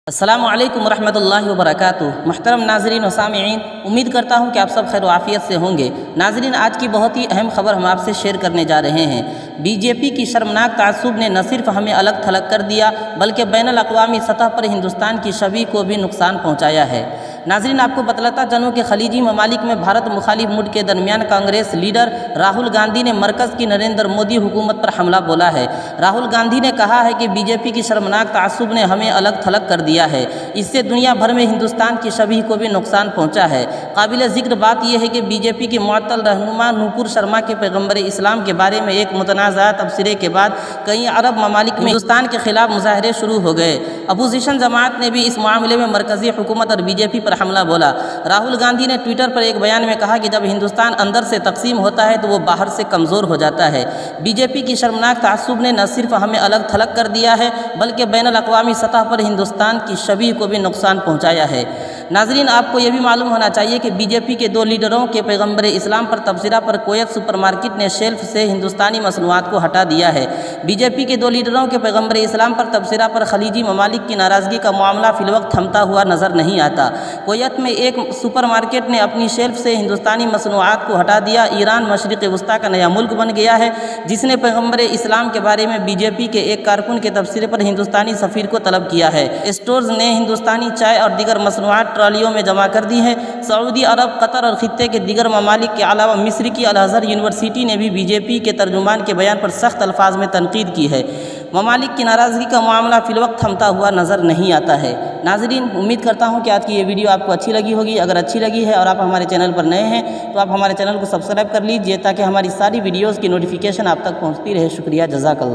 السلام علیکم ورحمۃ اللہ وبرکاتہ۔ محترم ناظرین و سامعین، امید کرتا ہوں کہ آپ سب خیر و عافیت سے ہوں گے۔ ناظرین، آج کی بہت ہی اہم خبر ہم آپ سے شیئر کرنے جا رہے ہیں۔ بی جے پی کی شرمناک تعصب نے نہ صرف ہمیں الگ تھلگ کر دیا بلکہ بین الاقوامی سطح پر ہندوستان کی شبیہ کو بھی نقصان پہنچایا ہے۔ ناظرین، آپ کو بتلاتا چلوں کہ خلیجی ممالک میں بھارت مخالف مڈ کے درمیان کانگریس لیڈر راہل گاندھی نے مرکز کی نریندر مودی حکومت پر حملہ بولا ہے۔ راہل گاندھی نے کہا ہے کہ بی جے پی کی شرمناک تعصب نے ہمیں الگ تھلگ کر دیا ہے، اس سے دنیا بھر میں ہندوستان کی شبیہ کو بھی نقصان پہنچا ہے۔ قابل ذکر بات یہ ہے کہ بی جے پی کی معطل رہنما نوپور شرما کے پیغمبر اسلام کے بارے میں ایک متنازعہ تبصرے کے بعد کئی عرب ممالک میں ہندوستان کے خلاف مظاہرے شروع ہو گئے۔ اپوزیشن جماعت نے بھی اس معاملے میں مرکزی حکومت اور بی جے پی پر حملہ بولا۔ راہل گاندھی نے ٹویٹر پر ایک بیان میں کہا کہ جب ہندوستان اندر سے تقسیم ہوتا ہے تو وہ باہر سے کمزور ہو جاتا ہے۔ بی جے پی کی شرمناک تعصب نے نہ صرف ہمیں الگ تھلگ کر دیا ہے بلکہ بین الاقوامی سطح پر ہندوستان کی شبیہ کو بھی نقصان پہنچایا ہے۔ ناظرین، آپ کو یہ بھی معلوم ہونا چاہیے کہ بی جے پی کے دو لیڈروں کے پیغمبر اسلام پر تبصرہ پر کویت سپر مارکیٹ نے شیلف سے ہندوستانی مصنوعات کو ہٹا دیا ہے۔ بی جے پی کے دو لیڈروں کے پیغمبر اسلام پر تبصرہ پر خلیجی ممالک کی ناراضگی کا معاملہ فی الوقت تھمتا ہوا نظر نہیں آتا۔ کویت میں ایک سپر مارکیٹ نے اپنی شیلف سے ہندوستانی مصنوعات کو ہٹا دیا۔ ایران مشرق وسطیٰ کا نیا ملک بن گیا ہے جس نے پیغمبر اسلام کے بارے میں بی جے پی کے ایک کارکن کے تبصرے پر ہندوستانی سفیر کو طلب کیا ہے۔ اسٹورز نے ہندوستانی چائے اور دیگر مصنوعات ٹرالیوں میں جمع کر دی ہیں۔ سعودی عرب، قطر اور خطے کے دیگر ممالک کے علاوہ مصر کی الازہر یونیورسٹی نے بھی بی جے پی کے ترجمان کے بیان پر سخت الفاظ میں تنقید کی ہے۔ ممالک کی ناراضگی کا معاملہ فی الوقت تھمتا ہوا نظر نہیں آتا ہے۔ ناظرین، امید کرتا ہوں کہ آج کی یہ ویڈیو آپ کو اچھی لگی ہوگی۔ اگر اچھی لگی ہے اور آپ ہمارے چینل پر نئے ہیں تو آپ ہمارے چینل کو سبسکرائب کر لیجئے تاکہ ہماری ساری ویڈیوز کی نوٹیفیکیشن آپ تک پہنچتی رہے۔ شکریہ، جزاک اللہ۔